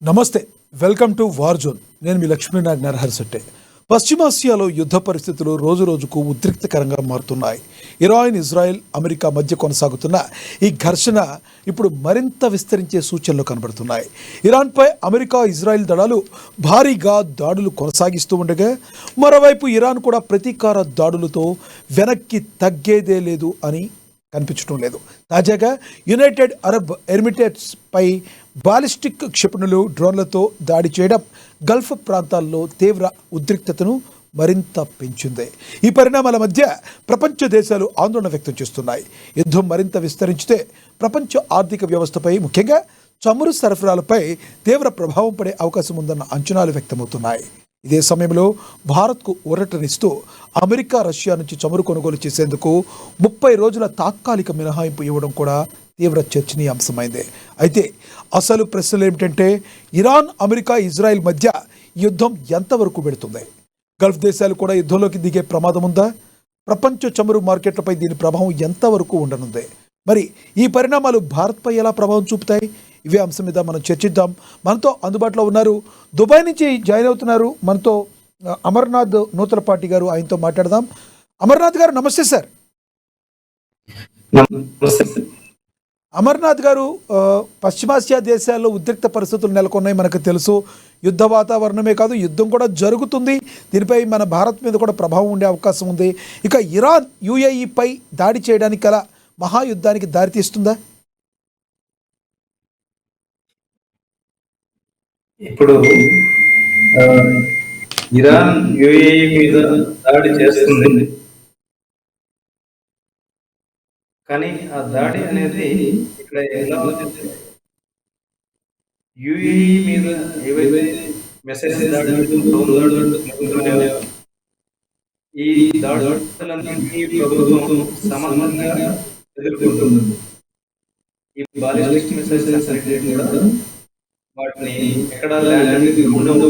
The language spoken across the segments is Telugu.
నమస్తే, వెల్కమ్ టు వార్ జోన్. నేను మీ లక్ష్మీనారాయణ నరహరిశెట్టి. పశ్చిమాసియాలో యుద్ధ పరిస్థితులు రోజు రోజుకు ఉద్రిక్తకరంగా మారుతున్నాయి. ఇరాన్, ఇజ్రాయెల్, అమెరికా మధ్య కొనసాగుతున్న ఈ ఘర్షణ ఇప్పుడు మరింత విస్తరించే సూచనలు కనబడుతున్నాయి. ఇరాన్పై అమెరికా, ఇజ్రాయెల్ దళాలు భారీగా దాడులు కొనసాగిస్తూ ఉండగా, మరోవైపు ఇరాన్ కూడా ప్రతీకార దాడులతో వెనక్కి తగ్గేదే లేదు అని కనిపించడం లేదు. తాజాగా యునైటెడ్ అరబ్ ఎమిరేట్స్ పై బాలిస్టిక్ క్షిపణులు, డ్రోన్లతో దాడి చేయడం గల్ఫ్ ప్రాంతాల్లో తీవ్ర ఉద్రిక్తతను మరింత పెంచింది. ఈ పరిణామాల మధ్య ప్రపంచ దేశాలు ఆందోళన వ్యక్తం చేస్తున్నాయి. యుద్ధం మరింత విస్తరించితే ప్రపంచ ఆర్థిక వ్యవస్థపై, ముఖ్యంగా చమురు సరఫరాలపై తీవ్ర ప్రభావం పడే అవకాశం ఉందన్న అంచనాలు వ్యక్తమవుతున్నాయి. ఇదే సమయంలో భారత్కు ఊరటనిస్తూ అమెరికా, రష్యా నుంచి చమురు కొనుగోలు చేసేందుకు 30 రోజుల తాత్కాలిక మినహాయింపు ఇవ్వడం కూడా తీవ్ర చర్చనీయాంశమైంది. అయితే అసలు ప్రశ్నలు ఏమిటంటే, ఇరాన్, అమెరికా, ఇజ్రాయెల్ మధ్య యుద్ధం ఎంతవరకు వెళుతుంది? గల్ఫ్ దేశాలు కూడా యుద్ధంలోకి దిగే ప్రమాదం ఉందా? ప్రపంచ చమురు మార్కెట్లపై దీని ప్రభావం ఎంతవరకు ఉండనుంది? మరి ఈ పరిణామాలు భారత్పై ఎలా ప్రభావం చూపుతాయి? ఇవే అంశం మీద మనం చర్చిద్దాం. మనతో అందుబాటులో ఉన్నారు, దుబాయ్ నుంచి జాయిన్ అవుతున్నారు మనతో అమర్నాథ్ నూతలపాటి గారు. ఆయనతో మాట్లాడదాం. అమర్నాథ్ గారు, నమస్తే సార్. అమర్నాథ్ గారు, పశ్చిమాసియా దేశాల్లో ఉద్రిక్త పరిస్థితులు నెలకొన్నాయి, మనకు తెలుసు. యుద్ధ వాతావరణమే కాదు, యుద్ధం కూడా జరుగుతుంది. దీనిపై మన భారత్ మీద కూడా ప్రభావం ఉండే అవకాశం ఉంది. ఇక ఇరాన్ యుఏఈపై దాడి చేయడానికి గల మహాయుద్ధానికి దారితీస్తుందా? ఇప్పుడు ఇరాన్ యుఏఈ మీద దాడి చేస్తుంది, కానీ ఆ దాడి అనేది ఇక్కడ ఎలా ఉంది, యుఏఈ మీద ఏవైతే మెసేజ్ ఈ దాడులన్నింటినీ ప్రభుత్వం సమర్థంగా ఎదుర్కొంటుంది. ఈ బాలిస్టిక్ మెసేజెస్ అనేది కూడా వాటిని ఎక్కడ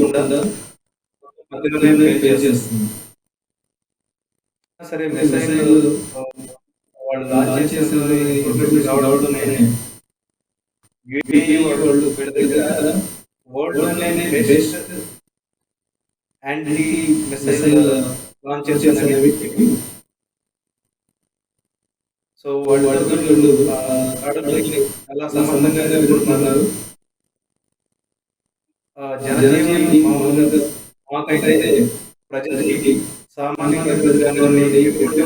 ఉండదా మధ్యలోనే ఫేస్ చేస్తుంది. సరే, మెసేజ్ వాళ్ళు లాంచ్ చేసేది రావడంలోనే యుఏఈ వాళ్ళు పెడితే వరల్డ్ లోనే బెస్ట్ యాంటీ మెసేజ్ లాంచ్ చేసేది. సో వాళ్ళు అలా సంబంధంగా ఎదుర్కొంటున్నారు. జనజీవనం మామూలుగా మాకైతే ప్రజలకి, సామాన్య ప్రజలని అయినటువంటి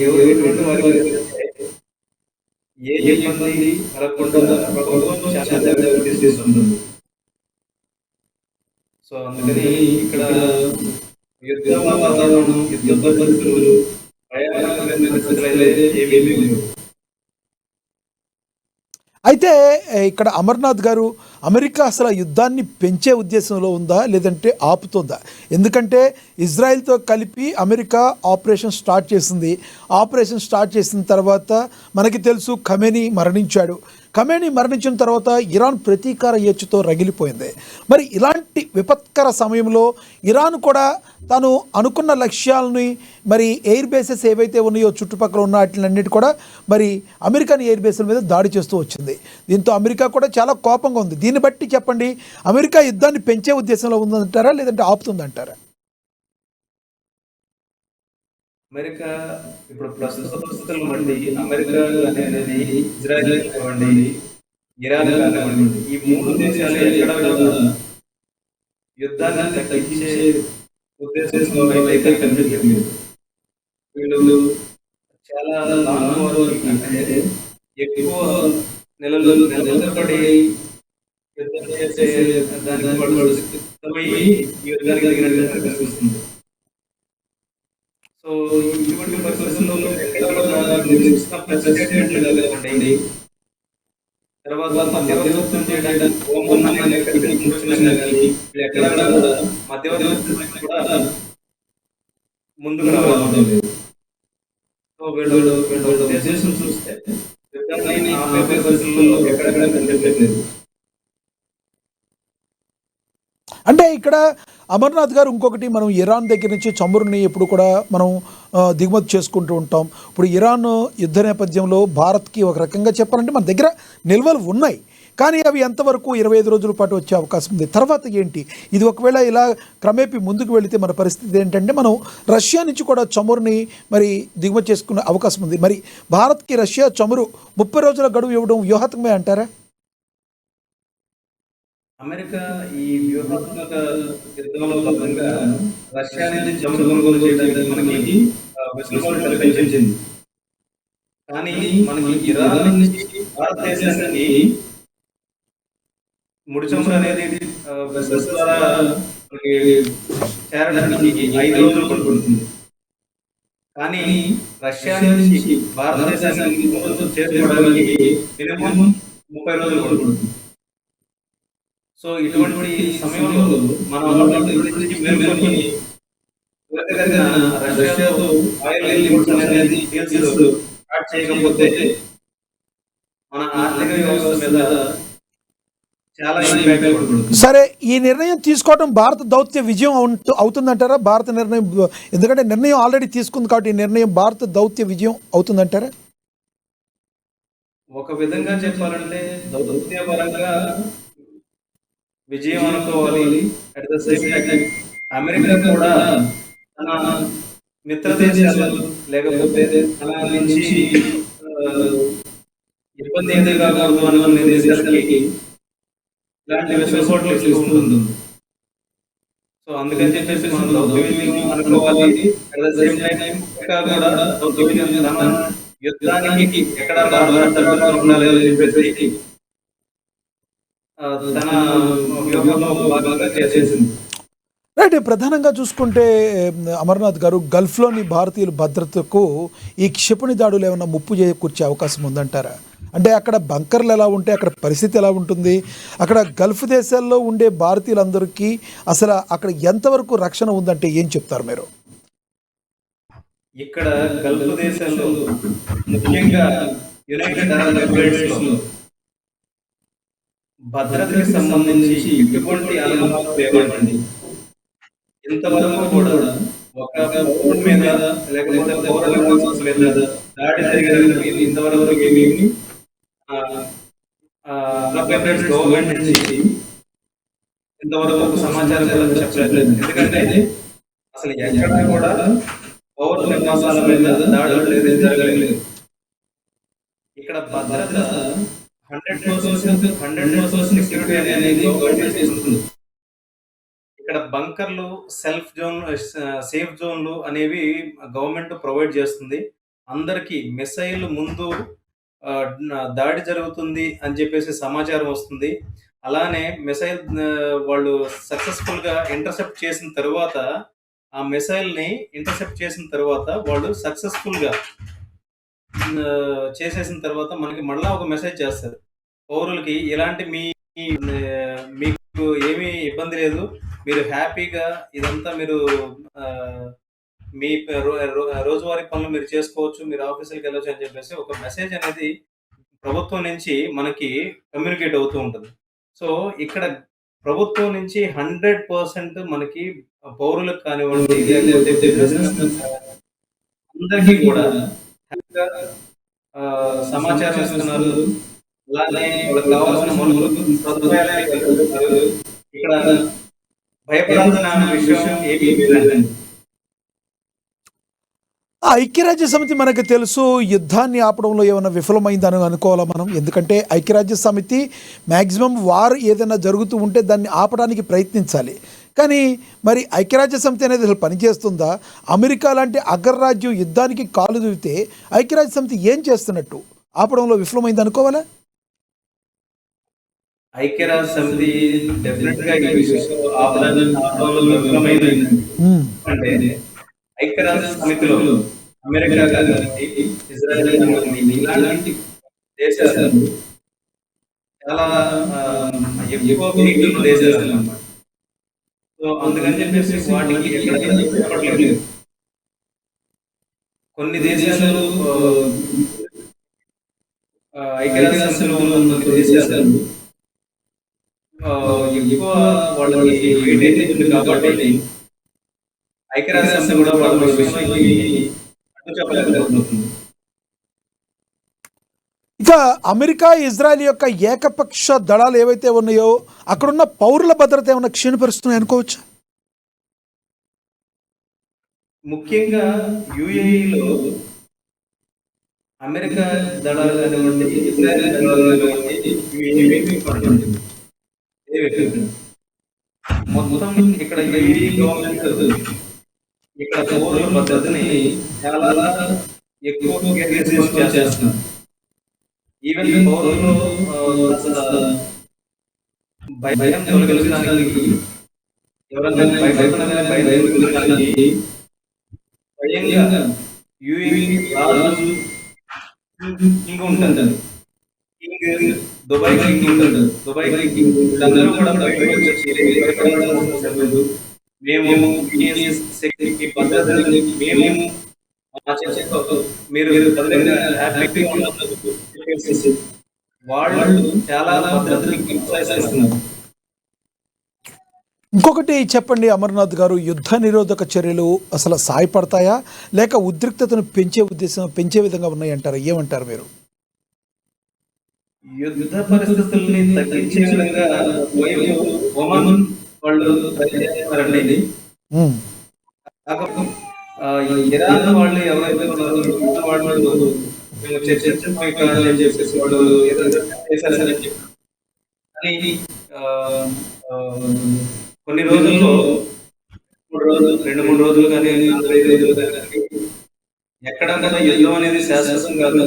ఎవరైనటువంటి వారికి ఏ ఇబ్బంది కలగకుండా ప్రభుత్వం చాలా జాగ్రత్తలు తీసుకుంటుంది. సో అందుకని ఇక్కడ యుద్ధ వాతావరణం, యుద్ధ పరిస్థితులు, భయానకమైన పరిస్థితులు అయితే ఏమీ లేవు. అయితే ఇక్కడ అమర్నాథ్ గారు, అమెరికా అసలు యుద్ధాన్ని పెంచే ఉద్దేశంలో ఉందా, లేదంటే ఆపుతుందా? ఎందుకంటే ఇజ్రాయెల్తో కలిపి అమెరికా ఆపరేషన్ స్టార్ట్ చేసింది. ఆపరేషన్ స్టార్ట్ చేసిన తర్వాత మనకి తెలుసు, ఖమేనీ మరణించాడు. ఖమేనీ మరణించిన తర్వాత ఇరాన్ ప్రతీకార ఏచుతో రగిలిపోయింది. మరి ఇలాంటి విపత్కర సమయంలో ఇరాన్ కూడా తాను అనుకున్న లక్ష్యాలని, మరి ఎయిర్ బేసెస్ ఏవైతే ఉన్నాయో చుట్టుపక్కల ఉన్న వాటిలన్నిటి కూడా మరి అమెరికన్ ఎయిర్ బేస్ల మీద దాడి చేస్తూ వచ్చింది. దీంతో అమెరికా కూడా చాలా కోపంగా ఉంది. దీన్ని బట్టి చెప్పండి, అమెరికా యుద్ధాన్ని పెంచే ఉద్దేశంలో ఉందంటారా, లేదంటే ఆపుతుందంటారా? అమెరికా ఇప్పుడు ప్రస్తుత పరిస్థితులు బట్టి అమెరికా అనేది, ఇజ్రాయెల్ కానివ్వండి, ఇరాన్ కానివ్వండి, ఈ 3 దేశాలు ఎక్కడ కూడా యుద్ధాన్ని తగ్గించే ఉద్దేశంలో అయితే కనిపించలేదు. వీళ్ళు చాలా లాంగ్ వార్, అంటే ఎక్కువ నెలలు తరబడి యుద్ధం చేసే దానికి వాళ్ళు సిద్ధమయ్యి ఈ యుద్ధానికి తగినట్టు కనిపిస్తుంది. సో ఇటువంటి పరిస్థితుల్లో ఎక్కడ ప్రెసిడెంట్ తర్వాత మధ్యవర్తం చేయడానికి ఎక్కడ మధ్యవర్తం కూడా ముందుకు రావడం లేదు. సో వీళ్ళు ఉద్దేశం చూస్తే పరిస్థితుల్లో ఎక్కడెక్కడ కనిపించలేదు. అంటే ఇక్కడ అమర్నాథ్ గారు, ఇంకొకటి, మనం ఇరాన్ దగ్గర నుంచి చమురుని ఎప్పుడు కూడా మనం దిగుమతి చేసుకుంటూ ఉంటాం. ఇప్పుడు ఇరాన్ యుద్ధ నేపథ్యంలో భారత్కి ఒక రకంగా చెప్పాలంటే మన దగ్గర నిల్వలు ఉన్నాయి, కానీ అవి ఎంతవరకు 25 రోజుల పాటు వచ్చే అవకాశం ఉంది? తర్వాత ఏంటి? ఇది ఒకవేళ ఇలా క్రమేపీ ముందుకు వెళితే మన పరిస్థితి ఏంటంటే, మనం రష్యా నుంచి కూడా చమురుని మరి దిగుమతి చేసుకునే అవకాశం ఉంది. మరి భారత్కి రష్యా చమురు 30 రోజుల గడువు ఇవ్వడం వ్యూహాత్మకమే అంటారా? అమెరికా ఈ వ్యూహాత్మక యుద్ధంలో భాగంగా రష్యా నుంచి చమురు కొనుగోలు చేయడానికి మనకి వెసులుబాటు కల్పించింది. కానీ మనకి ఇరాన్ నుంచి భారతదేశానికి ముడి చమురు అనేది వెసల్స్ ద్వారా మనకి చేరడానికి 5 రోజులు పడుతుంది. కానీ రష్యా నుంచి భారతదేశానికి చేరుకోవడానికి మినిమం 30 రోజులు పడుతుంది. సో ఇటువంటి సమయంలో మనం మేల్కొని త్వరితగతిన రష్యాతో ఆయిల్ ఇంపోర్ట్స్ అనేది డీల్స్ స్టార్ట్ చేయకపోతే మన ఆర్థిక వ్యవస్థ మీద చాలా ఇంపాక్ట్ పడుతుంది. సరే, ఈ నిర్ణయం తీసుకోవడం భారత దౌత్య విజయం అవుతుందంటారా? భారత నిర్ణయం, ఎందుకంటే నిర్ణయం ఆల్రెడీ తీసుకుంది కాబట్టి ఈ నిర్ణయం భారత దౌత్య విజయం అవుతుందంటారా? ఒక విధంగా చెప్పాలంటే దౌత్యపరంగా విజయం అనుకోవాలి. At the same time America కూడా తన మిత్ర దేశాలు లేకపోతే తన నుంచి ఇబ్బంది ఏది కాకూడదు అనుకునే దేశాలకి ఇలాంటి వెసులుబాట్లు ఇస్తూ ఉంటుంది. సో అందుకని చెప్పేసి మనం దౌత్య విజయం అనుకోవాలి. At the same time America కూడా దౌత్య విజయం తన యుద్ధానికి ఎక్కడ భారత ఉండాలి అని చెప్పేసి తన వ్యూహంలో భాగంగా చేసేసింది. రైట్. ప్రధానంగా చూసుకుంటే అమర్నాథ్ గారు, గల్ఫ్లోని భారతీయుల భద్రతకు ఈ క్షిపణి దాడులు ఏమైనా ముప్పు చేకూర్చే అవకాశం ఉందంటారా? అంటే అక్కడ బంకర్లు ఎలా ఉంటాయి, అక్కడ పరిస్థితి ఎలా ఉంటుంది, అక్కడ గల్ఫ్ దేశాల్లో ఉండే భారతీయులందరికీ అసలు అక్కడ ఎంతవరకు రక్షణ ఉందంటే ఏం చెప్తారు మీరు? ఇక్కడ గల్ఫ్ దేశాల్లో ముఖ్యంగా యునైటెడ్ అరబ్ ఎమిరేట్స్ లో భద్రతకి సంబంధించి ఎటువంటి అనుమానం లేవండి. ఇంతవరకు కూడా ఒక పౌరుడి మీద లేకపోతే పౌరుల మీద దాడి జరిగిన ఇంతవరకు ఏమి అరబ్ ఎమిరేట్స్ గవర్నమెంట్ నుంచి ఇంతవరకు ఒక సమాచారం కూడా చెప్పలేదు. ఎందుకంటే అసలు ఎక్కడ కూడా పౌరుల నివాసాల మీద దాడులు జరగలేదు. ఇక్కడ భద్రత 100% సెక్యూరిటీ అనేది గవర్నమెంట్ చేస్తుంది. ఇక్కడ బంకర్లు, సేఫ్ జోన్లు అనేవి గవర్నమెంట్ ప్రొవైడ్ చేస్తుంది. అందరికీ మిసైల్ ముందు దాడి జరుగుతుంది అని చెప్పేసి సమాచారం వస్తుంది. అలానే మిసైల్ వాళ్ళు సక్సెస్ఫుల్ గా ఇంటర్సెప్ట్ చేసిన తర్వాత, ఆ మిసైల్ ని ఇంటర్సెప్ట్ చేసిన తర్వాత వాళ్ళు సక్సెస్ఫుల్ గా చేసేసిన తర్వాత మనకి మళ్ళా ఒక మెసేజ్ చేస్తారు పౌరులకి, ఇలాంటి మీకు ఏమీ ఇబ్బంది లేదు, మీరు హ్యాపీగా ఇదంతా మీరు మీ రోజువారీ పనులు మీరు చేసుకోవచ్చు, మీరు ఆఫీసులకు వెళ్ళొచ్చు అని చెప్పేసి ఒక మెసేజ్ అనేది ప్రభుత్వం నుంచి మనకి కమ్యూనికేట్ అవుతూ ఉంటుంది. సో ఇక్కడ ప్రభుత్వం నుంచి 100% మనకి పౌరులకు కానివ్వండి అందరికీ కూడా సమాచారం ఇస్తున్నారు. అలానే వాళ్ళకి కావాల్సిన సదుపాయాలు ఇక్కడ భయపడాల్సిన విషయం ఏమీ లేదండి. ఐక్యరాజ్య సమితి మనకు తెలుసు యుద్ధాన్ని ఆపడంలో ఏమైనా విఫలమైందని అనుకోవాలా మనం? ఎందుకంటే ఐక్యరాజ్య సమితి మ్యాక్సిమం వార్ ఏదైనా జరుగుతూ ఉంటే దాన్ని ఆపడానికి ప్రయత్నించాలి. కానీ మరి ఐక్యరాజ్య సమితి అనేది అసలు పనిచేస్తుందా? అమెరికా లాంటి అగ్రరాజ్యం యుద్ధానికి కాలు దూవితే ఐక్యరాజ్య సమితి ఏం చేస్తున్నట్టు? ఆపడంలో విఫలమైంది అనుకోవాలా? ఐక్యరాజ్య సమితి డెఫినెట్ గా ఈ విషయంలో ఆపడంలో విఫలమైంది. అంటే ఐక్యరాజ్య సమితిలో అమెరికా కానీ, ఇజ్రాయెల్ కానీ ఇలాంటి దేశాలు చాలా ఎక్కువ పీకులు దేశాలు అన్నమాట. సో అందుకని చెప్పేసి వాటికి ఎక్కడ చెప్పట్లేదు. కొన్ని దేశాలు ఐక్యరాజ్య సమితిలో ఉన్న దేశాలు ఎక్కువ వాళ్ళకి వెయిటేజ్ ఉంది కాబట్టి ఐక్యరాజ్య సమితి కూడా వాళ్ళ విషయంలో అడ్డు చెప్పలేకపోతుంది. ఇక అమెరికా, ఇజ్రాయెల్ యొక్క ఏకపక్ష దళాలు ఏవైతే ఉన్నాయో అక్కడున్న పౌరుల భద్రత ఏమైనా క్షీణపరుస్తున్నాయి అనుకోవచ్చా? ముఖ్యంగా యూఏఈలో అమెరికా దళాలు కానివ్వండి, ఇజ్రాయెల్ దళాలు కానివ్వండి, ఇవేమీ పడలేదు. ఏవి మొత్తం ఇక్కడ యూఏఈ గవర్నమెంట్ ఇక్కడ పౌరుల భద్రతని చాలా ఎక్కువ కేర్ చేస్తున్నారు. ఈవెన్ పౌరులు భయం తొలగించడానికి, ఎవరైనా భయం తొలగించడానికి స్వయంగా యూఏఈ రాజు కింగ్ ఉంటారు. కింగ్ దుబాయ్ కింగ్ ఉంటాడు. దుబాయ్ కింగ్ వీళ్ళందరూ కూడా బయటకు వచ్చి భయపడాల్సిన అవసరం లేదు. మేము శక్తికి భద్రతని మేము మా చేతితో మీరు హ్యాపీగా ఉండదు చెప్పేసి వాళ్ళు చాలా భద్రతని ప్రోత్సహిస్తున్నారు. ఇంకొకటి చెప్పండి అమర్నాథ్ గారు, యుద్ధ నిరోధక చర్యలు అసలు సాయపడతాయా లేక ఉద్రిక్తతను పెంచే విధంగా ఉన్నాయంటారా? ఏమంటారు మీరు? యుద్ధ పరిస్థితుల్ని తగ్గించే విధంగా ఒమన్ వాళ్ళు ప్రయత్నిస్తున్నారండి. కాకపోతే ఇరాన్ వాళ్ళు ఎవరైతే ఉన్నారో ఇరాన్ వాళ్ళు మేము చర్చించుకోవాలని చెప్పేసి వాళ్ళు ఏదైనా చేశారని చెప్పి కానీ కొన్ని రోజుల్లో 2-3 రోజులు కానీ 4-5 రోజులు కానీ ఎక్కడ యుద్ధం అనేది శాశ్వతం కాదు.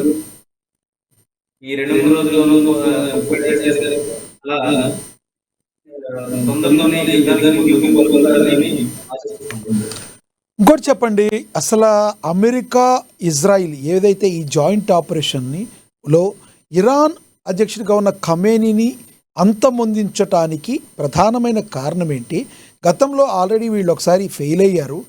ఈ 2-3 రోజుల్లోనూ అలా తొందరలోనే ఇంకోటి చెప్పండి, అసలు అమెరికా, ఇజ్రాయిల్ ఏదైతే ఈ జాయింట్ ఆపరేషన్లో ఇరాన్ అధ్యక్షుడిగా ఉన్న ఖమేనీని అంతమొందించటానికి ప్రధానమైన కారణం ఏంటి? గతంలో ఆల్రెడీ వీళ్ళు ఒకసారి ఫెయిల్ అయ్యారు.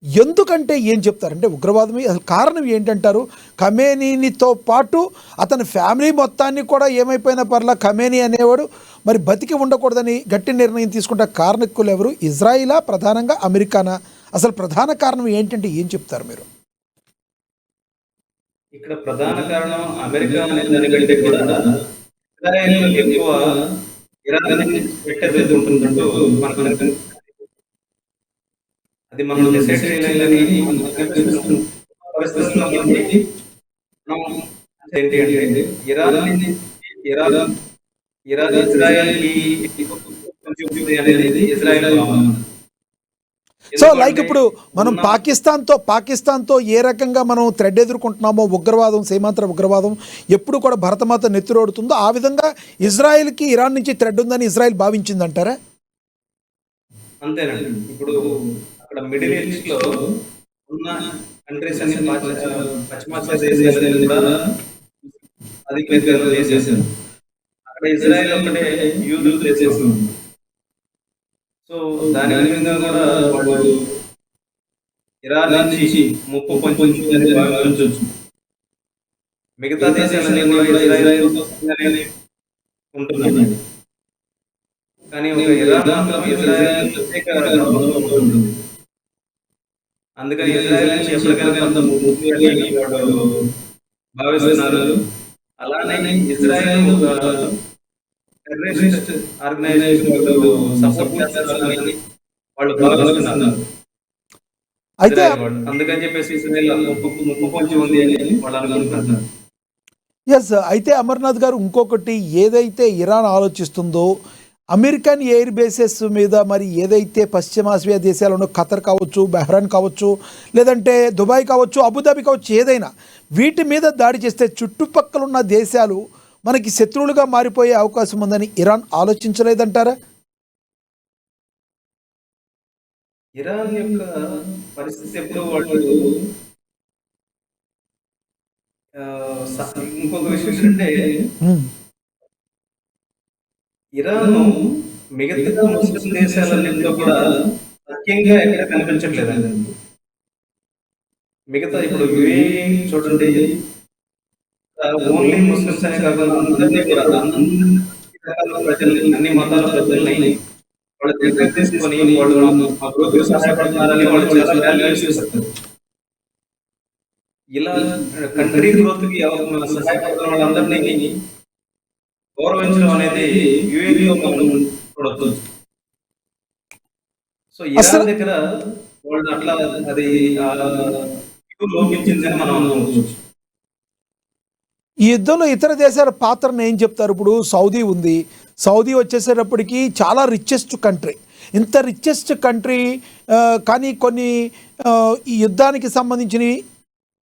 ఎందుకంటే ఏం చెప్తారంటే ఉగ్రవాదమే అసలు కారణం ఏంటంటారు? ఖమేనీతో పాటు అతని ఫ్యామిలీ మొత్తాన్ని కూడా ఏమైపోయినా పర్లా ఖమేనీ అనేవాడు మరి బతికి ఉండకూడదని గట్టి నిర్ణయం తీసుకుంటే కారణకులు ఎవరు? ఇజ్రాయిలా, ప్రధానంగా అమెరికానా? అసలు ప్రధాన కారణం ఏంటంటే ఏం చెప్తారు మీరు? ఇక్కడ ప్రధాన కారణం అమెరికా అనే దానికంటే కూడా ఇజ్రాయెల్ ఎక్కువ ఇరాన్ పెట్టేది ఉంటుందంటూ మనకు అది మనం డిసైడ్ చేయాలని పరిస్థితుల్లో ఏంటి అంటే ఇరాన్ ఇజ్రాయెల్ సో లైక్ ఇప్పుడు మనం పాకిస్తాన్తో ఏ రకంగా మనం థ్రెడ్ ఎదుర్కొంటున్నామో ఉగ్రవాదం, సీమాంతర ఉగ్రవాదం ఎప్పుడు కూడా భరతమాత నెత్తురోడుతుందో ఆ విధంగా ఇజ్రాయెల్కి ఇరాన్ నుంచి థ్రెడ్ ఉందని ఇజ్రాయెల్ భావించిందంటారా? అంతేనండి. ఇప్పుడు అక్కడ మిడిల్ ఈస్ట్ లో ఉన్న కంట్రీస్ అన్ని పశ్చిమాసియా దేశాలు కూడా అధికంగా చేసేసారు. అక్కడ ఇజ్రాయెల్ ఒకటే యూదు చేసేసింది. సో దాని విధంగా కూడా వాళ్ళు ఇరాన్ నుంచి ముప్పు పొందుతుందని భావించవచ్చు. మిగతా దేశాలన్నీ కూడా ఇజ్రాయెల్ ఉంటున్నాయి. కానీ ఒక ఇరాన్ మాత్రం ఇజ్రాయెల్ ప్రత్యేక ఉంటుంది. అందుకని ఇజ్రాయెల్ నుంచి ఎప్పటికైనా కొంత ముప్పు అని వాళ్ళు భావిస్తున్నారు. అలానే ఇజ్రాయెల్ ఒక టెర్రరిస్ట్ ఆర్గనైజేషన్ సపోర్ట్ చేస్తారని వాళ్ళు భావిస్తున్నారు. అయితే అందుకని చెప్పేసి ఇజ్రాయెల్ ముప్పు పొంచి ఉంది అని వాళ్ళు అనుకుంటున్నారు. ఎస్, అయితే అమర్నాథ్ గారు ఇంకొకటి ఏదైతే ఇరాన్ ఆలోచిస్తుందో అమెరికన్ ఎయిర్ బేసెస్ మీద మరి ఏదైతే పశ్చిమాసియా దేశాలను ఖతర్ కావచ్చు, బహ్రాన్ కావచ్చు, లేదంటే దుబాయ్ కావచ్చు, అబుదాబి కావచ్చు, ఏదైనా వీటి మీద దాడి చేస్తే చుట్టుపక్కల ఉన్న దేశాలు మనకి శత్రువులుగా మారిపోయే అవకాశం ఉందని ఇరాన్ ఆలోచించలేదంటారా? ఇరాన్ యొక్క పరిస్థితి ఎప్పుడు వాళ్ళు ఇంకొక విషయం ఏంటంటే ఇరాన్ మిగతా ముస్లిం దేశాలన్నింటిలో కూడా ముఖ్యంగా ఎక్కడ కనిపించట్లేదండి. మిగతా ఇప్పుడు యుఏఈ చూడండి, ఓన్లీ ముస్లిమ్స్ అనే కాకుండా అందరినీ కూడా ప్రజల్ని, అన్ని మతాల ప్రజల్ని వాళ్ళ దగ్గర తీసుకొని వాళ్ళు మా గ్రూప్ సహాయపడుతున్నారని వాళ్ళు చాలా వాల్యూస్ చేస్తారు. ఇలా కంట్రీ గ్రోత్‌కి సహాయపడుతున్న వాళ్ళందరినీ గౌరవించడం అనేది యూఏఈలో మనం చూడొచ్చు. సో, అసలు ఇరాన్ దగ్గర వాళ్ళు అట్లా అది వ్యూ లోపించిందని మనం అనుకోవచ్చు. ఈ యుద్ధంలో ఇతర దేశాల పాత్రను ఏం చెప్తారు? ఇప్పుడు సౌదీ ఉంది. సౌదీ వచ్చేసేటప్పటికి చాలా రిచెస్ట్ కంట్రీ. ఇంత రిచెస్ట్ కంట్రీ కానీ కొన్ని ఈ యుద్ధానికి సంబంధించినవి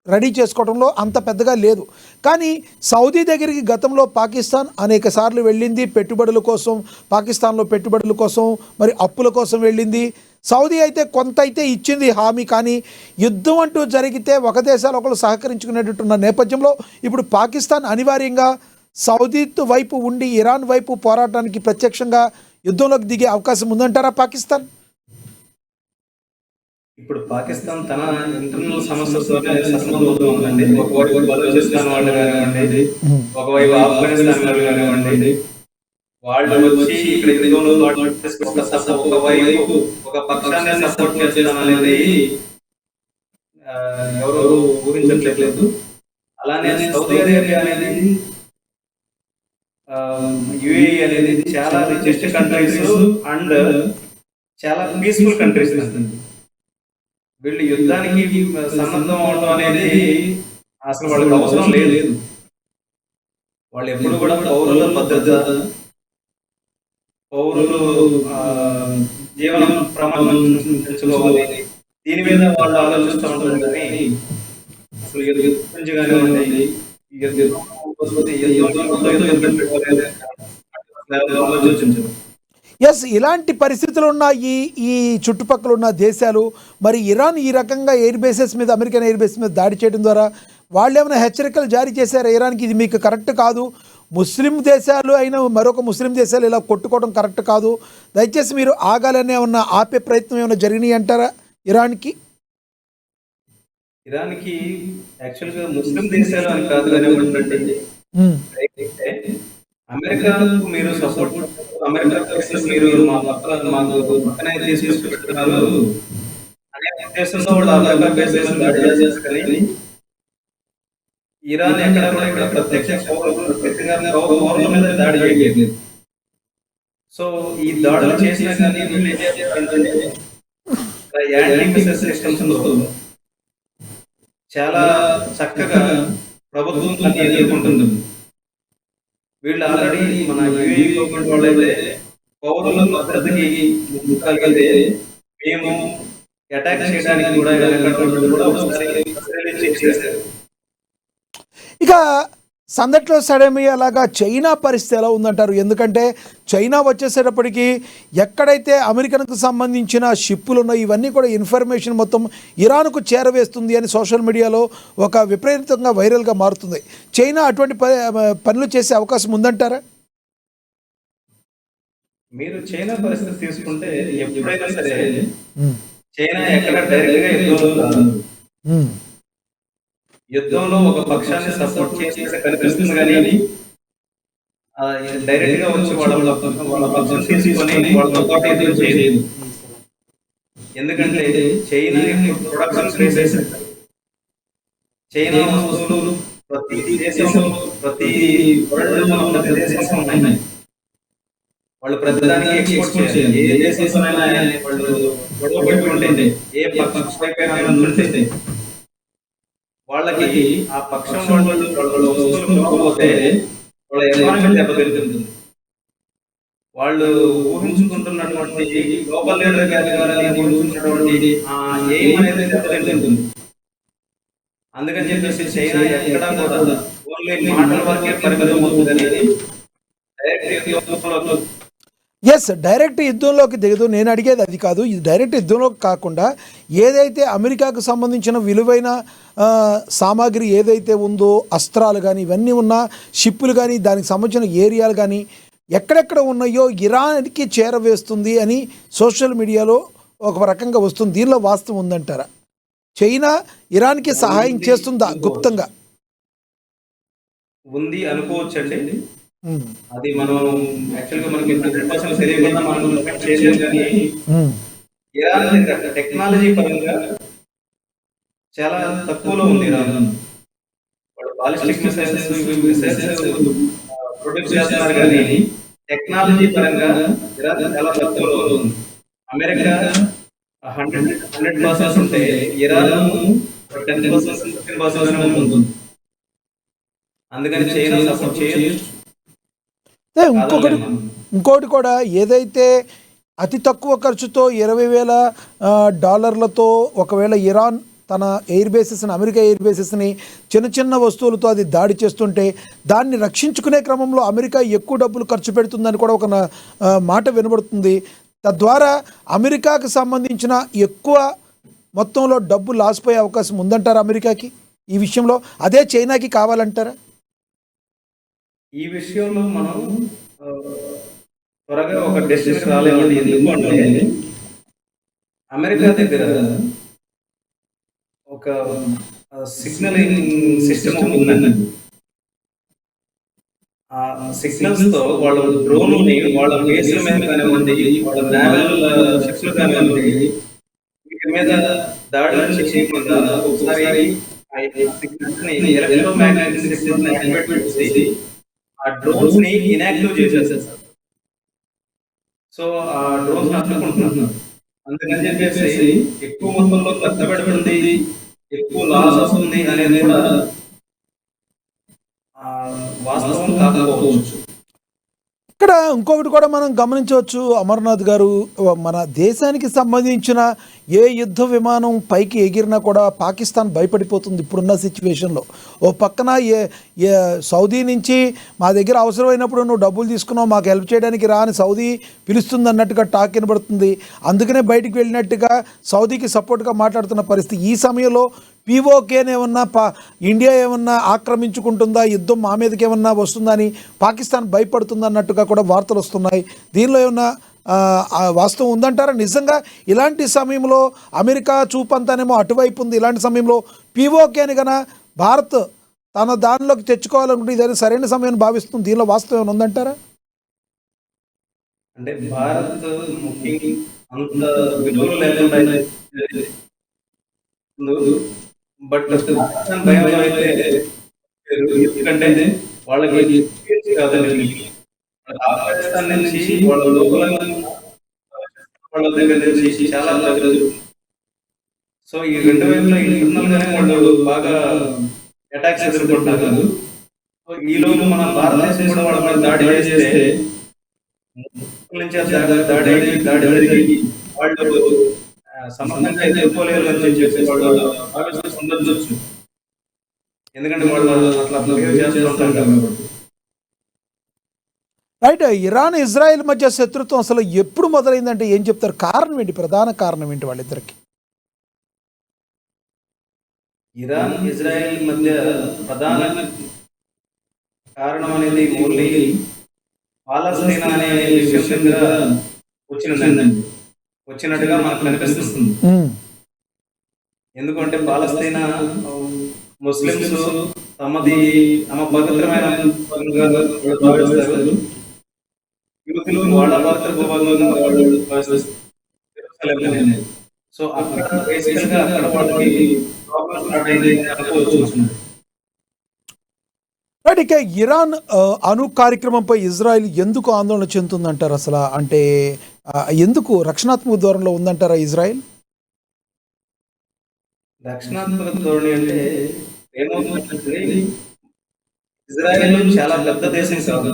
రెడీ చేసుకోవడంలో అంత పెద్దగా లేదు. కానీ సౌదీ దగ్గరికి గతంలో పాకిస్తాన్ అనేక సార్లు వెళ్ళింది పెట్టుబడుల కోసం, పాకిస్తాన్లో పెట్టుబడుల కోసం, మరి అప్పుల కోసం వెళ్ళింది. సౌదీ అయితే కొంత అయితే ఇచ్చింది హామీ. కానీ యుద్ధం అంటూ జరిగితే ఒక దేశాలు ఒకరు సహకరించుకునేటట్టున్న నేపథ్యంలో ఇప్పుడు పాకిస్తాన్ అనివార్యంగా సౌదీ వైపు ఉండి ఇరాన్ వైపు పోరాటానికి ప్రత్యక్షంగా యుద్ధంలోకి దిగే అవకాశం ఉందంటారా పాకిస్తాన్? ఇప్పుడు పాకిస్తాన్ తన ఇంటర్నల్ సమస్యలతోనే సతమతమవుతూ ఉందండి. ఒకవైపు బలూచిస్తాన్ వాళ్ళు కానివ్వండి, ఒకవైపు ఆఫ్ఘనిస్తాన్ వాళ్ళు కానివ్వండి, వాళ్ళు వచ్చి ఇక్కడ యుద్ధంలో ఒకవైపు ఒక పక్షాన్ని సపోర్ట్ చేస్తాననేది ఎవరు ఊహించట్లేదు. అలానే సౌదీ అరేబియా అనేది యుఏఈ అనేది చాలా రిచెస్ట్ కంట్రీస్ అండ్ చాలా పీస్ఫుల్ కంట్రీస్ అండి. వీళ్ళు యుద్ధానికి సన్నద్ధం అవడం అనేది అసలు వాళ్ళకి అవసరం లేదు. వాళ్ళు ఎప్పుడు కూడా పౌరుల భద్రత, పౌరులు జీవన ప్రమాణం పెంచుకోవాలి, దీని మీద వాళ్ళు ఆలోచిస్తూ ఉంటారు. కానీ అసలు యుద్ధం గురించి కానివ్వండి, ఆలోచించారు. ఎస్, ఇలాంటి పరిస్థితులు ఉన్న ఈ చుట్టుపక్కల ఉన్న దేశాలు మరి ఇరాన్ ఈ రకంగా ఎయిర్ బేసెస్ మీద, అమెరికన్ ఎయిర్ బేస్ మీద దాడి చేయడం ద్వారా వాళ్ళు ఏమైనా హెచ్చరికలు జారీ చేశారు ఇరాన్కి? ఇది మీకు కరెక్ట్ కాదు, ముస్లిం దేశాలు అయినా మరొక ముస్లిం దేశాలు ఇలా కొట్టుకోవడం కరెక్ట్ కాదు, దయచేసి మీరు ఆగాలనే ఉన్న ఆపే ప్రయత్నం ఏమైనా జరిగినాయి అంటారా ఇరాన్కి? ఇరాన్కి యాక్చువల్గా ముస్లిం దేశాలు అని కాదు కానివ్వండి, అమెరికాకు మీరు సపోర్ట్, అమెరికా మీరు మాకు పక్కనే తీసుకొస్తున్నారు అనే ఉద్దేశంతో వాళ్ళు అమెరికా బేస్ దాడి చేస్తారు. ఇరాన్ ఎక్కడ కూడా ఇక్కడ ప్రత్యక్ష పౌరుల మీద దాడి చేయలేదు. సో ఈ దాడులు చేసినా కానీ వీళ్ళు ఏం చేస్తారంటే యాంటీ మిసైల్ సిస్టమ్స్ చాలా చక్కగా ప్రభుత్వం దాన్ని ఎదుర్కొంటుంది. వీళ్ళు ఆల్రెడీ మన యూఏఈ గవర్నమెంట్ వాళ్ళైతే పౌరుల భద్రతకి ముందుకెళ్తే మేము అటాక్ చేయడానికి కూడా ఒకసారి చేశారు. ఇక సందట్లో సడమి అలాగా చైనా పరిస్థితి ఎలా ఉందంటారు? ఎందుకంటే చైనా వచ్చేసేటప్పటికి ఎక్కడైతే అమెరికన్కు సంబంధించిన షిప్పులు ఉన్నాయో ఇవన్నీ కూడా ఇన్ఫర్మేషన్ మొత్తం ఇరాన్కు చేరవేస్తుంది అని సోషల్ మీడియాలో ఒక విపరీతంగా వైరల్గా మారుతుంది. చైనా అటువంటి పనులు చేసే అవకాశం ఉందంటారా? మీరు చైనా పరిస్థితి తీసుకుంటే ఎప్పుడైనా సరే చైనా ఎక్కడ డైరెక్ట్గా యుద్ధంలో ఒక పక్షాన్ని సపోర్ట్ చేసి కనిపిస్తుంది కానీ డైరెక్ట్ గా వచ్చి వాళ్ళ పక్షం తీసుకొని వాళ్ళతో పాటు యుద్ధం చేయలేదు. ఎందుకంటే చైనా ప్రొడక్షన్ ప్లేసెస్, చైనా వస్తువులు ప్రతి దేశంలో ప్రతి ప్రతి దేశంలో ఉన్నాయి. వాళ్ళు ప్రతిదానికి ఎక్స్పోర్ట్ చేయాలి. ఏ దేశంలోనైనా వాళ్ళు గొడవ పెట్టుకుంటే ఏ పక్షం ఉంటే వాళ్ళకి ఆ పక్షం వాళ్ళు వస్తువులు కొనుక్కోపోతే వాళ్ళ ఎకానమీ దెబ్బతింటుంది. వాళ్ళు ఊహించుకుంటున్నటువంటి గ్లోబల్ లీడర్ గారిని ఊహించుకున్నటువంటి ఎయిమ్ అనేది దెబ్బతింటుంది. అందుకని చెప్పేసి చైనా ఎక్కడా కూడా ఓన్లీ మాటల వరకే పరిమితం అవుతుందని డైరెక్ట్ యుద్ధంలోకి దిగదు. నేను అడిగేది అది కాదు. ఇది డైరెక్ట్ యుద్ధంలోకి కాకుండా ఏదైతే అమెరికాకు సంబంధించిన విలువైన సామాగ్రి ఏదైతే ఉందో, అస్త్రాలు కానీ ఇవన్నీ ఉన్న షిప్పులు కానీ దానికి సంబంధించిన ఏరియాలు కానీ ఎక్కడెక్కడ ఉన్నాయో ఇరాన్కి చేరవేస్తుంది అని సోషల్ మీడియాలో ఒక రకంగా వస్తుంది. దీనిలో వాస్తవం ఉందంటారా? చైనా ఇరాన్కి సహాయం చేస్తుందా గుప్తంగా? ఉంది అనుకోవచ్చండి. అది మనం యాక్చువల్గా మనకి 100% తెలియకుండా మనం చేయలేం. కానీ ఇరాన్ టెక్నాలజీ పరంగా చాలా తక్కువలో ఉంది ఇరాన్. వాళ్ళు బాలిస్టిక్ మిసైల్స్ ఇవి మిసైల్స్ ప్రొడ్యూస్ చేస్తున్నారు కానీ టెక్నాలజీ పరంగా ఇరాన్ చాలా తక్కువలో ఉంది. అమెరికా 100% ఉంటే ఇరాన్ 10%, 15% ఉంటుంది. అందుకని చైనా సపోర్ట్ చేయొచ్చు. ఇంకొకటి ఇంకోటి కూడా ఏదైతే అతి తక్కువ ఖర్చుతో 20,000 డాలర్లతో ఒకవేళ ఇరాన్ తన ఎయిర్ బేసెస్ని, అమెరికా ఎయిర్ బేసెస్ని చిన్న చిన్న వస్తువులతో అది దాడి చేస్తుంటే దాన్ని రక్షించుకునే క్రమంలో అమెరికా ఎక్కువ డబ్బులు ఖర్చు పెడుతుందని కూడా ఒక మాట వినబడుతుంది. తద్వారా అమెరికాకు సంబంధించిన ఎక్కువ మొత్తంలో డబ్బు లాస్ పోయే అవకాశం ఉందంటారా అమెరికాకి ఈ విషయంలో? అదే చైనాకి కావాలంటారా? ఈ విషయంలో మనం త్వరగా ఒక డెసిషన్ రాలేమండి. ఎందుకు అంటే అమెరికా దగ్గర ఒక సిగ్నలింగ్ సిస్టమ్ ఉందండి. ఆ సిగ్నల్స్ తో వాళ్ళ డ్రోన్ ని వాళ్ళ బేస్ల మీద కానివ్వండి, వాళ్ళ నేవల్ షిప్స్ కానివ్వండి, వీటి మీద దాడులు చేయకుండా ఒకసారి సిగ్నల్స్ ని ఎలక్ట్రోమాగ్నెటిక్ సిగ్నల్స్ ని యాక్టివేట్ చేసి ఆ డ్రోన్స్ ని ఇన్యాక్టివ్ చేసేస్తారు. సో ఆ డ్రోన్స్ అందుకుంటున్నారు. అందుకని చెప్పేసి ఎక్కువ మొత్తంలో ఖర్చు పెడుతుంది, ఎక్కువ లాస్ వస్తుంది అనేది కూడా వాస్తవం కాకపోవచ్చు. ఇక్కడ ఇంకొకటి కూడా మనం గమనించవచ్చు అమర్నాథ్ గారు, మన దేశానికి సంబంధించిన ఏ యుద్ధ విమానం పైకి ఎగిరినా కూడా పాకిస్తాన్ భయపడిపోతుంది ఇప్పుడున్న సిచ్యువేషన్లో. ఓ పక్కన సౌదీ నుంచి మా దగ్గర అవసరమైనప్పుడు నువ్వు డబ్బులు తీసుకున్నావు, మాకు హెల్ప్ చేయడానికి రా అని సౌదీ పిలుస్తుంది అన్నట్టుగా టాక్ వినబడుతుంది. అందుకనే బయటికి వెళ్ళినట్టుగా సౌదీకి సపోర్ట్గా మాట్లాడుతున్న పరిస్థితి. ఈ సమయంలో పీఓకేనేమన్నా ఇండియా ఏమన్నా ఆక్రమించుకుంటుందా, యుద్ధం మా మీదకి ఏమన్నా వస్తుందా అని పాకిస్తాన్ భయపడుతుంది అన్నట్టుగా కూడా వార్తలు వస్తున్నాయి. దీనిలో ఏమన్నా వాస్తవం ఉందంటారా? నిజంగా ఇలాంటి సమయంలో అమెరికా చూపంతానేమో అటువైపు ఉంది. ఇలాంటి సమయంలో పీఓకేని కన్నా భారత్ తన దానిలోకి తెచ్చుకోవాలనుకుంటే ఇదైనా సరైన సమయం భావిస్తుంది. దీనిలో వాస్తవం ఏమైనా ఉందంటారా? అంటే భారత్ ముఖ్యంగా అంత విలువలు లేకుండా బట్ పాకిస్తాన్ భయం అయితే ఎందుకంటే వాళ్ళకి కాదండి, ఆఫ్ఘనిస్తాన్ నుంచి వాళ్ళ లోపల వాళ్ళ దగ్గర నుంచి చాలా ప్రజలు. సో ఈ రెండు వైపులా ఇంటర్నల్ గానే వాళ్ళు బాగా అటాక్స్ ఎదుర్కొంటున్నారు. సో ఈ లోపు మన భారతదేశం కూడా వాళ్ళ మీద దాడి చేస్తే నుంచి దాడి జరిగి వాళ్ళు సమర్థంగా ఎదుర్కోలేరు అని చెప్పేసి వాళ్ళు ఆలోచన ఉండొచ్చు. ఎందుకంటే వాళ్ళు అట్లా బిహేవ్ చేస్తుంటారు కాబట్టి. రైట్. ఇరాన్ ఇజ్రాయెల్ మధ్య శత్రుత్వం అసలు ఎప్పుడు మొదలైందంటే ఏం చెప్తారు? కారణం ఏంటి? ప్రధాన కారణం ఏంటి వాళ్ళిద్దరికి? ఇరాన్ ఇజ్రాయెల్ మధ్య ప్రధాన కారణం అనేది ఓన్లీ పాలస్తీనా అనే విషయం దగ్గర వచ్చినట్టుగా మనకు కనిపిస్తుంది. ఎందుకంటే పాలస్తీనా ముస్లింస్ తమ పవిత్రమైన భావిస్తారు. యూతులు వాళ్ళ సో అక్కడ బేసికల్గా అక్కడ వాళ్ళకి ప్రాబ్లమ్ స్టార్ట్ అయింది అనుకోవచ్చు. రైట్. ఇక ఇరాన్ అణు కార్యక్రమంపై ఇజ్రాయెల్ ఎందుకు ఆందోళన చెందుతుందంటారు అసలు? అంటే ఎందుకు రక్షణాత్మక ధోరణిలో ఉందంటారా ఇజ్రాయెల్? రక్షణాత్మక ధోరణి అంటే ఏమవుతుందంటే ఇజ్రాయెల్ చాలా పెద్ద దేశం కాదు,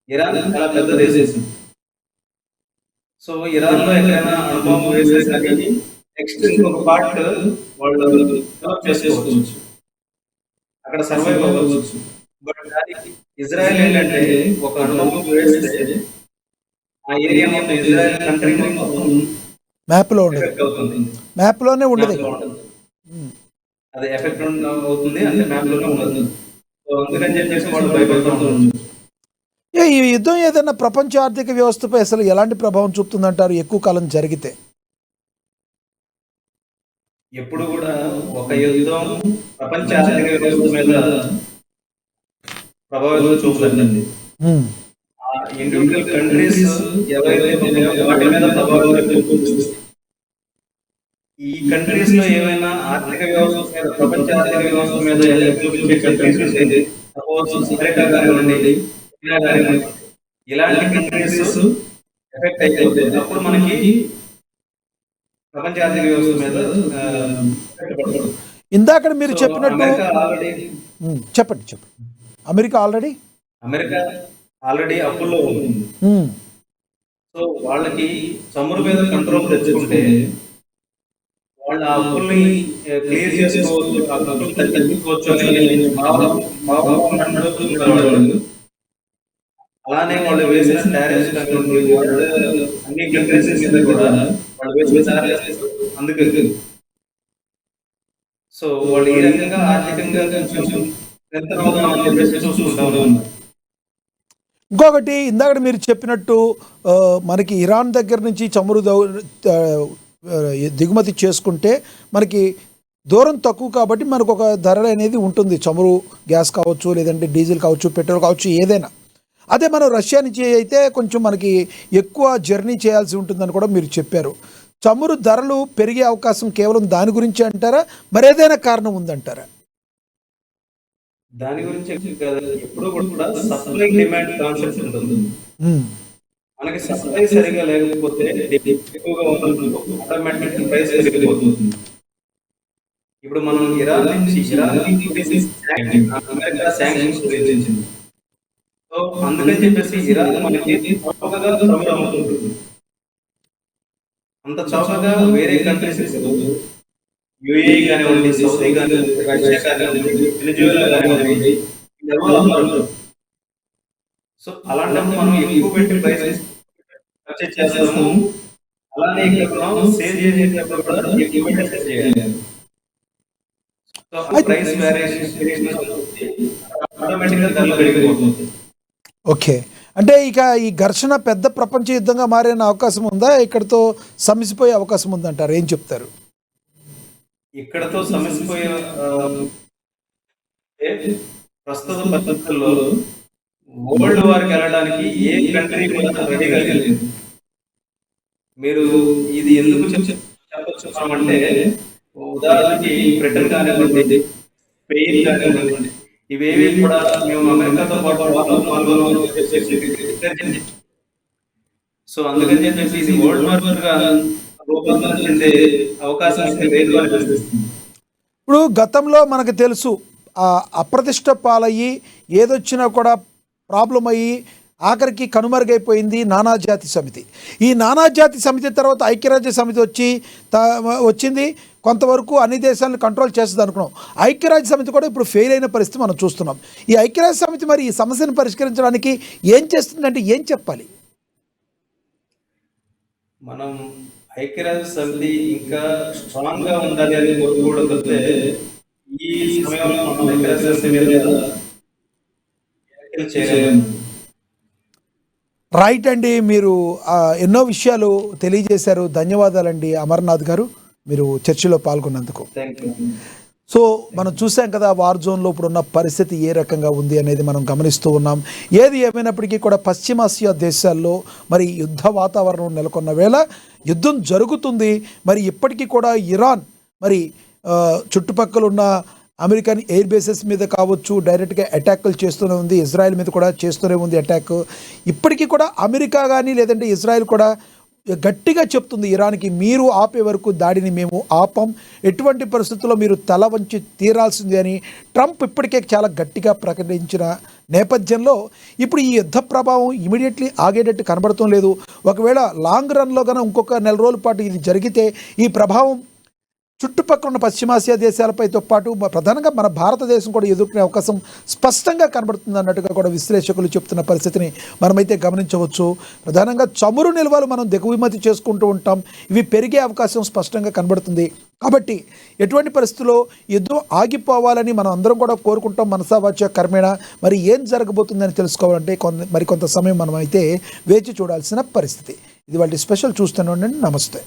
ఇరాన్ చాలా పెద్ద దేశం. సో ఇరాన్ లో ఎక్కడైనా అనుభవం వేసేసరికి నెక్స్ట్ ఇంకొక పార్ట్ వాళ్ళు డెవలప్ చేసుకోవచ్చు, అక్కడ సర్వైవ్ అవ్వచ్చు. బట్ ఇజ్రాయెల్ ఏంటంటే ఒక అనుభవం వేస్తే ఆ ఏరియా మొత్తం ఇజ్రాయెల్ కంట్రీ మొత్తం మ్యాప్లో ఉండదు, మ్యాప్లోనే ఉండదు, అది ఎఫెక్ట్ అవుతుంది అంటే మ్యాప్లోనే ఉండదు. సో అందుకని చెప్పేసి వాళ్ళు భయపడుతూ ఉంటారు. ఈ యుద్ధం ఏదైనా ప్రపంచ ఆర్థిక వ్యవస్థపై అసలు ఎలాంటి ప్రభావం చూపుతుందంటారు ఎక్కువ కాలం జరిగితే? ఎప్పుడు కూడా ఒక యుద్ధం ప్రపంచ ఆర్థిక వ్యవస్థ మీద ప్రభావం చూపుతుందండి. ఇండివిజువల్ కంట్రీస్ ఎవరైతే వాటి మీద ప్రభావం చూపుతుంది. ఈ కంట్రీస్ లో ఏమైనా ఆర్థిక వ్యవస్థ మీద, ప్రపంచ ఆర్థిక వ్యవస్థ మీద ఎఫెక్ట్ చూపించే కంట్రీస్ ఉంటే, సపోజ్ అమెరికా కానివ్వండి, చైనా కానివ్వండి, ఇలాంటి కంట్రీస్ ఎఫెక్ట్ అయిపోతే అప్పుడు మనకి ప్రపంచ ఆర్థిక వ్యవస్థ మీద ఎఫెక్ట్ పడుతుంది. ఇందాక మీరు చెప్పినట్టు అమెరికా ఆల్రెడీ చెప్పండి అమెరికా ఆల్రెడీ అప్పుల్లో ఉంది. సో వాళ్ళకి చమురు మీద కంట్రోల్ తెచ్చుకుంటే వాళ్ళు ఆ అప్పుల్ని క్లియర్ చేసుకోవచ్చు, ఆ అప్పులు తగ్గించుకోవచ్చు అని భావన. అలానే వాళ్ళు వేసిన టారిఫ్స్ కానివ్వండి, అన్ని కంట్రీస్ మీద కూడా వాళ్ళు వేసిన టారిఫ్స్ అందుకు. సో వాళ్ళు ఈ రకంగా ఆర్థికంగా కొంచెం స్ట్రెంథెన్ అవుదామని చెప్పేసి చూసుకుంటా ఉన్నారు. ఇంకొకటి ఇందాక మీరు చెప్పినట్టు మనకి ఇరాన్ దగ్గర నుంచి చమురు దిగుమతి చేసుకుంటే మనకి దూరం తక్కువ కాబట్టి మనకు ఒక ధర అనేది ఉంటుంది, చమురు గ్యాస్ కావచ్చు, లేదంటే డీజిల్ కావచ్చు, పెట్రోల్ కావచ్చు, ఏదైనా. అదే మనం రష్యా నుంచి అయితే కొంచెం మనకి ఎక్కువ జర్నీ చేయాల్సి ఉంటుందని కూడా మీరు చెప్పారు. చమురు ధరలు పెరిగే అవకాశం కేవలం దాని గురించి అంటారా, మరేదైనా కారణం ఉందంటారా? దాని గురించి ఎప్పుడు కూడా సప్లై డిమాండ్ కాన్సెప్ట్ ఉంటుంది. మనకి సప్లై సరిగా లేకపోతే ఎక్కువగా ఆటోమేటిక్ ప్రైస్ పెరిగిపోతుంది. ఇప్పుడు మనం ఇరాన్ నుంచి అమెరికా శాంక్షన్స్ విధించింది. సో అందుకని చెప్పేసి ఇరాన్ మనకి చౌకగా చమురు అమ్ముతుంది. అంత చౌకగా వేరే కంట్రీస్ యూఏఈ కానివ్వండి, సౌదీ కానివ్వండి, రష్యా కానివ్వండి, వెనిజువేలా కానివ్వండి, సో అలాంటప్పుడు మనం ఎక్కువ పెట్టి ప్రైస్ పర్చేజ్ చేస్తాము. అలానే ఇక్కడ మనం సేల్ చేసేటప్పుడు కూడా ఎక్కువ పెట్టి చేయాలి. సో ప్రైస్ వేరియేషన్ ఆటోమేటిక్గా ధరలు పెరిగిపోతుంది. ఓకే, అంటే ఇక ఈ ఘర్షణ పెద్ద ప్రపంచ యుద్ధంగా మారే అవకాశం ఉందా, ఇక్కడతో సమసిపోయే అవకాశం ఉందంటారు? ఏం చెప్తారు? ఇక్కడతో సమసిపోయే ప్రస్తుత పరిస్థితుల్లో వరల్డ్ వార్కి వెళ్ళడానికి ఏ కంట్రీ కూడా రెడీగా లేదు. మీరు ఇది ఎందుకు చెప్పొచ్చున్నామంటే, ఉదాహరణకి బ్రిటన్ కానివ్వండి, స్పెయిన్ కానివ్వండి, ఇవేవి కూడా మేము అమెరికాతో పాటు సో అందుకని చెప్పేసి ఇది వరల్డ్ వార్ గా రూపాంతరం చెందే అవకాశం లేదు అనిపిస్తుంది. ఇప్పుడు గతంలో మనకు తెలుసు అప్రతిష్ట పాలయ్యి ఏదొచ్చినా కూడా ప్రాబ్లం అయ్యి ఆఖరికి కనుమరుగైపోయింది నానాజాతి సమితి. ఈ నానాజాతి సమితి తర్వాత ఐక్యరాజ్య సమితి వచ్చింది, కొంతవరకు అన్ని దేశాలను కంట్రోల్ చేస్తుంది అనుకున్నాం. ఐక్యరాజ్య సమితి కూడా ఇప్పుడు ఫెయిల్ అయిన పరిస్థితి మనం చూస్తున్నాం. ఈ ఐక్యరాజ్య సమితి మరి ఈ సమస్యను పరిష్కరించడానికి ఏం చేస్తుందంటే ఏం చెప్పాలి? మనం ఐక్యరాజ్య సమితి ఇంకా స్ట్రాంగ్ గా ఉండాలి అని కోరుకోవడంతో ఈ సమయంలో మనం ఐక్యరాజ్య సమితి మీద చేయలేము. రైట్ అండి, మీరు ఎన్నో విషయాలు తెలియజేశారు. ధన్యవాదాలండి అమర్నాథ్ గారు, మీరు చర్చలో పాల్గొన్నందుకు. సో మనం చూసాం కదా వార్ జోన్లో ఇప్పుడున్న పరిస్థితి ఏ రకంగా ఉంది అనేది మనం గమనిస్తూ ఉన్నాం. ఏది ఏమైనప్పటికీ కూడా పశ్చిమాసియా దేశాల్లో మరి యుద్ధ వాతావరణం నెలకొన్న వేళ యుద్ధం జరుగుతుంది. మరి ఇప్పటికీ కూడా ఇరాన్ మరి చుట్టుపక్కల ఉన్న అమెరికన్ ఎయిర్ బేసెస్ మీద కావచ్చు డైరెక్ట్గా అటాక్లు చేస్తూనే ఉంది, ఇజ్రాయెల్ మీద కూడా చేస్తూనే ఉంది అటాక్. ఇప్పటికీ కూడా అమెరికా కానీ లేదంటే ఇజ్రాయెల్ కూడా గట్టిగా చెప్తుంది ఇరాన్కి, మీరు ఆపే వరకు దాడిని మేము ఆపం, ఎటువంటి పరిస్థితుల్లో మీరు తల వంచి తీరాల్సింది అని ట్రంప్ ఇప్పటికే చాలా గట్టిగా ప్రకటించిన నేపథ్యంలో ఇప్పుడు ఈ యుద్ధ ప్రభావం ఇమీడియట్లీ ఆగేటట్టు కనబడటం లేదు. ఒకవేళ లాంగ్ రన్లో కన్నా ఇంకొక నెల రోజుల పాటు ఇది జరిగితే ఈ ప్రభావం చుట్టుపక్కల ఉన్న పశ్చిమాసియా దేశాలపైతో పాటు ప్రధానంగా మన భారతదేశం కూడా ఎదుర్కొనే అవకాశం స్పష్టంగా కనబడుతుంది అన్నట్టుగా కూడా విశ్లేషకులు చెప్తున్న పరిస్థితిని మనమైతే గమనించవచ్చు. ప్రధానంగా చమురు నిల్వలు మనం దిగుమతి చేసుకుంటూ ఉంటాం, ఇవి పెరిగే అవకాశం స్పష్టంగా కనబడుతుంది. కాబట్టి ఎటువంటి పరిస్థితుల్లో యుద్ధం ఆగిపోవాలని మనం అందరం కూడా కోరుకుంటాం మనసావాచ్య కర్మేణ. మరి ఏం జరగబోతుందని తెలుసుకోవాలంటే మరికొంత సమయం మనం అయితే వేచి చూడాల్సిన పరిస్థితి. ఇది వాళ్ళ స్పెషల్ చూస్తూనే ఉండండి. నమస్తే.